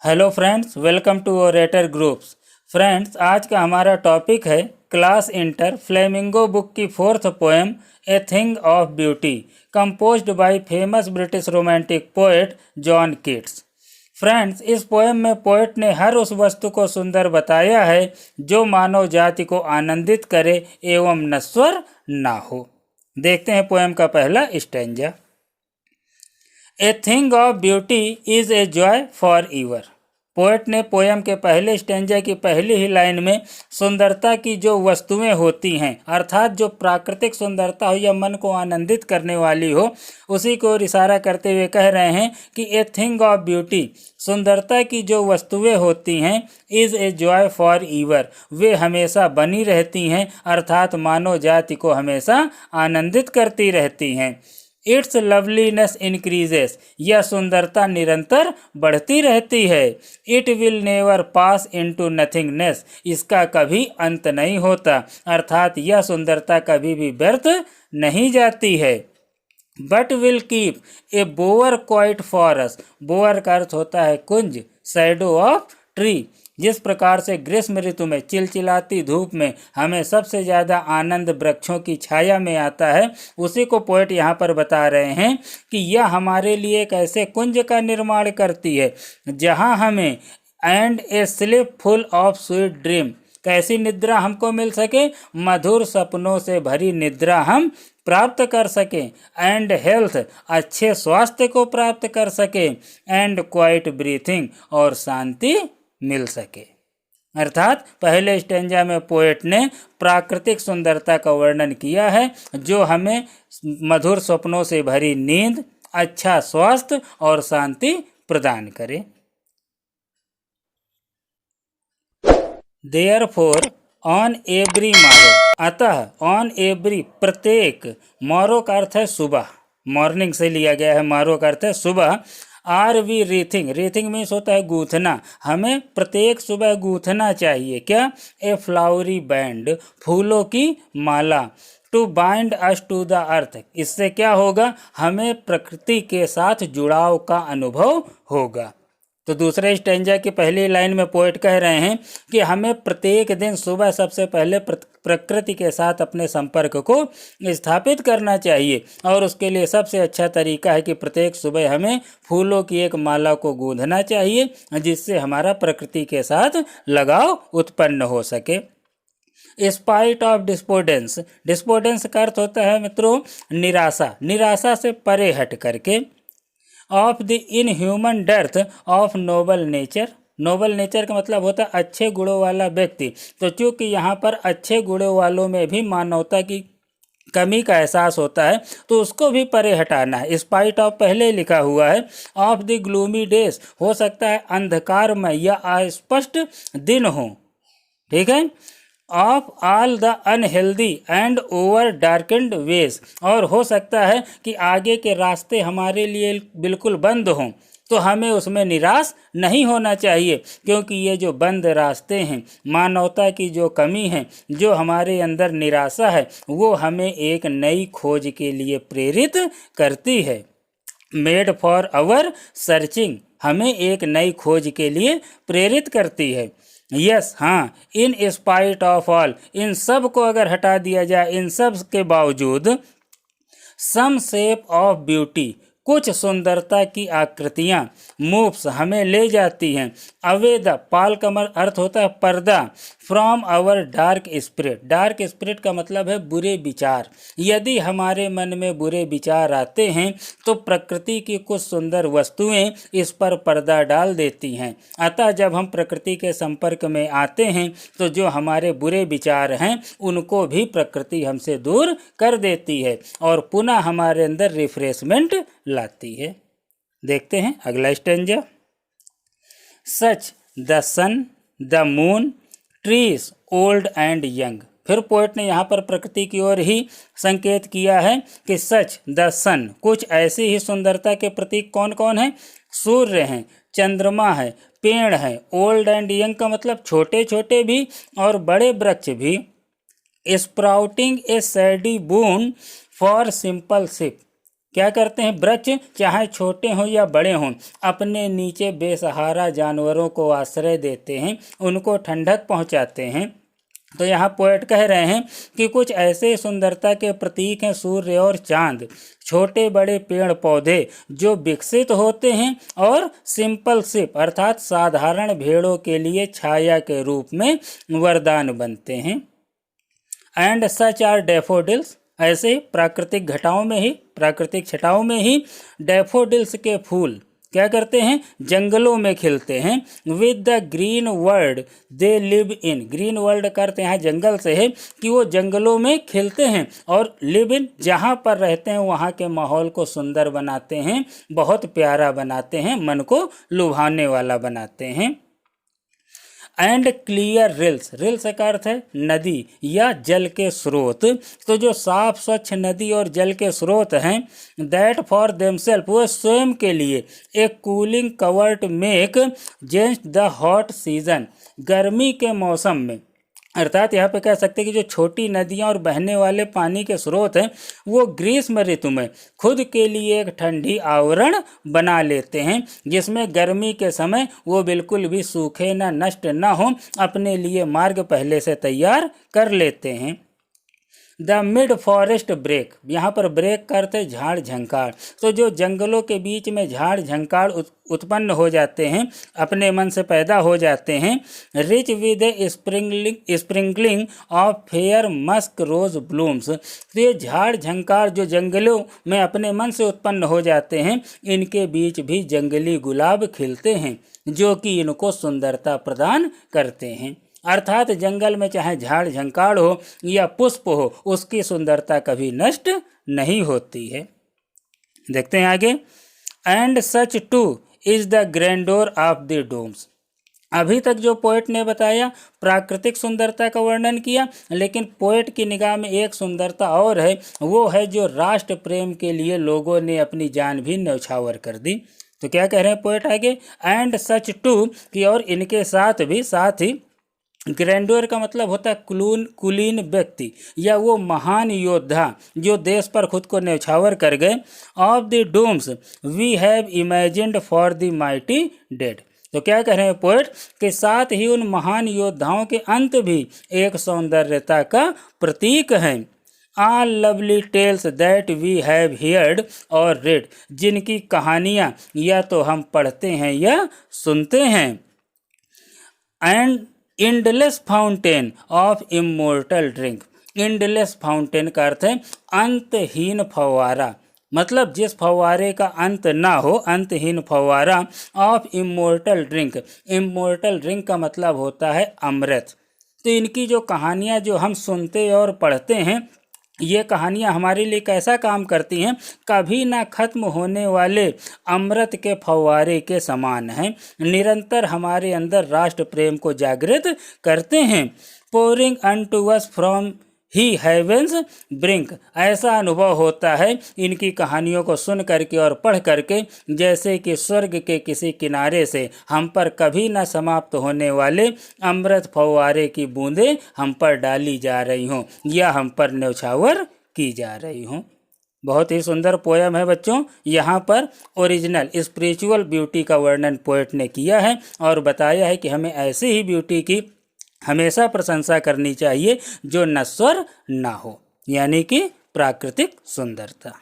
Hello friends, welcome to orator groups. Friends, आज का हमारा टॉपिक है क्लास इंटर फ्लेमिंगो बुक की fourth poem a thing of beauty, composed by famous British romantic poet John Keats. Friends, इस poem में poet ने हर उस वस्तु को सुंदर बताया है जो मानव जाति को आनंदित करे एवं नश्वर ना हो। देखते हैं पोएम का पहला stanza. A thing of beauty is a joy for ईवर। Poet ने पोयम के पहले स्टेंजा की पहली ही लाइन में सुंदरता की जो वस्तुएं होती हैं, अर्थात जो प्राकृतिक सुंदरता हो या मन को आनंदित करने वाली हो, उसी को इशारा करते हुए कह रहे हैं कि ए थिंग ऑफ ब्यूटी, सुंदरता की जो वस्तुएं होती हैं, इज़ ए जॉय फॉर ईवर, वे हमेशा बनी रहती हैं, अर्थात मानव जाति को हमेशा आनंदित करती रहती हैं। इट्स लवलीनेस इंक्रीजेस, यह सुंदरता निरंतर बढ़ती रहती है। It will never pass into nothingness, इसका कभी अंत नहीं होता, अर्थात यह सुंदरता कभी भी व्यर्थ नहीं जाती है। But will keep a bower quiet for us, bower का अर्थ होता है कुंज, शैडो ऑफ ट्री। जिस प्रकार से ग्रीष्म ऋतु में चिलचिलाती धूप में हमें सबसे ज़्यादा आनंद वृक्षों की छाया में आता है, उसी को पोएट यहाँ पर बता रहे हैं कि यह हमारे लिए एक ऐसे कुंज का निर्माण करती है जहाँ हमें and A sleep full of sweet dream, कैसी निद्रा हमको मिल सके, मधुर सपनों से भरी निद्रा हम प्राप्त कर सकें। एंड हेल्थ, अच्छे स्वास्थ्य को प्राप्त कर सकें। एंड क्वाइट ब्रीथिंग, और शांति मिल सके। अर्थात पहले स्टेंजा में पोएट ने प्राकृतिक सुंदरता का वर्णन किया है जो हमें मधुर सपनों से भरी नींद, अच्छा स्वास्थ्य और शांति प्रदान करे। देयरफॉर ऑन एवरी मारो, अतः ऑन एवरी, प्रत्येक, मारो का अर्थ है सुबह, मॉर्निंग से लिया गया है, मारो का अर्थ है सुबह। Are we wreathing, wreathing means होता है गूंथना, हमें प्रत्येक सुबह गूंथना चाहिए क्या, ए फ्लावरी बैंड, फूलों की माला। To bind us to the earth, इससे क्या होगा, हमें प्रकृति के साथ जुड़ाव का अनुभव होगा। तो दूसरे स्टेंजा की पहली लाइन में पोएट कह रहे हैं कि हमें प्रत्येक दिन सुबह सबसे पहले प्रकृति के साथ अपने संपर्क को स्थापित करना चाहिए, और उसके लिए सबसे अच्छा तरीका है कि प्रत्येक सुबह हमें फूलों की एक माला को गूंथना चाहिए, जिससे हमारा प्रकृति के साथ लगाव उत्पन्न हो सके। स्पाइट ऑफ डिस्पोर्डेंस, डिस्पोर्डेंस का अर्थ होता है मित्रों निराशा, निराशा से परे हट करके। Of the inhuman dearth of noble nature, noble nature का मतलब होता है अच्छे गुणों वाला व्यक्ति। तो चूँकि यहाँ पर अच्छे गुणों वालों में भी मानवता की कमी का एहसास होता है, तो उसको भी परे हटाना है। स्पाइट ऑफ पहले लिखा हुआ है। ऑफ द ग्लूमी डेज, हो सकता है अंधकारमय या अस्पष्ट दिन हो, ठीक है। Of all the unhealthy and over darkened ways, और हो सकता है कि आगे के रास्ते हमारे लिए बिल्कुल बंद हों, तो हमें उसमें निराश नहीं होना चाहिए, क्योंकि ये जो बंद रास्ते हैं, मानवता की जो कमी है, जो हमारे अंदर निराशा है, वो हमें एक नई खोज के लिए प्रेरित करती है। मेड फॉर आवर सर्चिंग, हमें एक नई खोज के लिए प्रेरित करती है। यस, हाँ, इन स्पाइट ऑफ ऑल, इन सब को अगर हटा दिया जाए, इन सब के बावजूद, सम शेप ऑफ ब्यूटी, कुछ सुंदरता की आकृतियाँ, मूव्स, हमें ले जाती हैं। अवे द, पाल का अर्थ होता है पर्दा, from our dark spirit, dark spirit का मतलब है बुरे विचार। यदि हमारे मन में बुरे विचार आते हैं तो प्रकृति की कुछ सुंदर वस्तुएं इस पर पर्दा डाल देती हैं। अतः जब हम प्रकृति के संपर्क में आते हैं तो जो हमारे बुरे विचार हैं उनको भी प्रकृति हमसे दूर कर देती है और पुनः हमारे अंदर रिफ्रेशमेंट लाती है। देखते हैं अगला stanza. Such the sun, the moon, trees old and young. फिर पोएट ने यहाँ पर प्रकृति की ओर ही संकेत किया है कि सच द सन, कुछ ऐसी ही सुंदरता के प्रतीक कौन कौन हैं, सूर्य हैं, चंद्रमा है, पेड़ है। ओल्ड एंड यंग का मतलब छोटे छोटे भी और बड़े वृक्ष भी। Sprouting A सैडी boon for simple ship, क्या करते हैं, वृक्ष चाहे छोटे हों या बड़े हों अपने नीचे बेसहारा जानवरों को आश्रय देते हैं, उनको ठंडक पहुंचाते हैं। तो यहाँ पोएट कह रहे हैं कि कुछ ऐसे सुंदरता के प्रतीक हैं सूर्य और चांद, छोटे बड़े पेड़ पौधे जो विकसित होते हैं और सिंपल सिप अर्थात साधारण भेड़ों के लिए छाया के रूप में वरदान बनते हैं। एंड सच आर डैफोडिल्स, ऐसे प्राकृतिक छटाओं में ही डैफोडिल्स के फूल क्या करते हैं, जंगलों में खिलते हैं। With the green world they live in, green world करते हैं जंगल से है कि वो जंगलों में खिलते हैं, और लिव इन जहाँ पर रहते हैं वहाँ के माहौल को सुंदर बनाते हैं, बहुत प्यारा बनाते हैं, मन को लुभाने वाला बनाते हैं। एंड क्लियर रिल्स, रिल्स का अर्थ है नदी या जल के स्रोत। तो जो साफ स्वच्छ नदी और जल के स्रोत हैं, दैट फॉर देमसेल्फ, वो स्वयं के लिए एक cooling covert make against the hot season, गर्मी के मौसम में, अर्थात यहाँ पे कह सकते हैं कि जो छोटी नदियाँ और बहने वाले पानी के स्रोत हैं वो ग्रीष्म ऋतु में खुद के लिए एक ठंडी आवरण बना लेते हैं, जिसमें गर्मी के समय वो बिल्कुल भी सूखे ना नष्ट ना हो, अपने लिए मार्ग पहले से तैयार कर लेते हैं। द मिड फॉरेस्ट ब्रेक, यहाँ पर ब्रेक करते झाड़ झंकाड़। तो जो जंगलों के बीच में झाड़ झंकाड़ उत्पन्न हो जाते हैं, अपने मन से पैदा हो जाते हैं। Rich with a sprinkling of fair musk rose blooms, तो ये झाड़ झंकाड़ जो जंगलों में अपने मन से उत्पन्न हो जाते हैं, इनके बीच भी जंगली गुलाब खिलते हैं जो कि इनको सुंदरता प्रदान करते हैं। अर्थात जंगल में चाहे झाड़ झंकाड़ हो या पुष्प हो, उसकी सुंदरता कभी नष्ट नहीं होती है। देखते हैं आगे। And such too is the grandeur of the dooms, अभी तक जो पोएट ने बताया प्राकृतिक सुंदरता का वर्णन किया, लेकिन पोएट की निगाह में एक सुंदरता और है, वो है जो राष्ट्र प्रेम के लिए लोगों ने अपनी जान भी न्यौछावर कर दी। तो क्या कह रहे हैं पोएट आगे, एंड सच टू कि और इनके साथ ही ग्रैंडोर का मतलब होता है कुलीन व्यक्ति या वो महान योद्धा जो देश पर खुद को न्यौछावर कर गए। Of the dooms we have imagined for the mighty dead, तो क्या कह रहे हैं पोएट के साथ ही उन महान योद्धाओं के अंत भी एक सौंदर्यता का प्रतीक हैं। All lovely tales that we have heard or read, जिनकी कहानियाँ या तो हम पढ़ते हैं या सुनते हैं। And endless fountain of immortal drink, endless fountain का अर्थ है अंतहीन फव्वारा, मतलब जिस फव्वारे का अंत ना हो, अंतहीन फव्वारा। Of immortal drink, immortal drink का मतलब होता है अमृत। तो इनकी जो कहानियाँ जो हम सुनते और पढ़ते हैं, ये कहानियाँ हमारे लिए कैसा काम करती हैं, कभी ना खत्म होने वाले अमृत के फव्वारे के समान हैं, निरंतर हमारे अंदर राष्ट्र प्रेम को जागृत करते हैं। Pouring unto us from the heaven's brink, ऐसा अनुभव होता है इनकी कहानियों को सुन करके और पढ़ करके जैसे कि स्वर्ग के किसी किनारे से हम पर कभी न समाप्त होने वाले अमृत फव्वारे की बूंदें हम पर डाली जा रही हों या हम पर न्यौछावर की जा रही हों। बहुत ही सुंदर पोयम है बच्चों। यहाँ पर ओरिजिनल स्पिरिचुअल ब्यूटी का वर्णन पोएट ने किया है और बताया है कि हमें ऐसी ही ब्यूटी की हमेशा प्रशंसा करनी चाहिए जो नश्वर ना हो, यानी कि प्राकृतिक सुंदरता।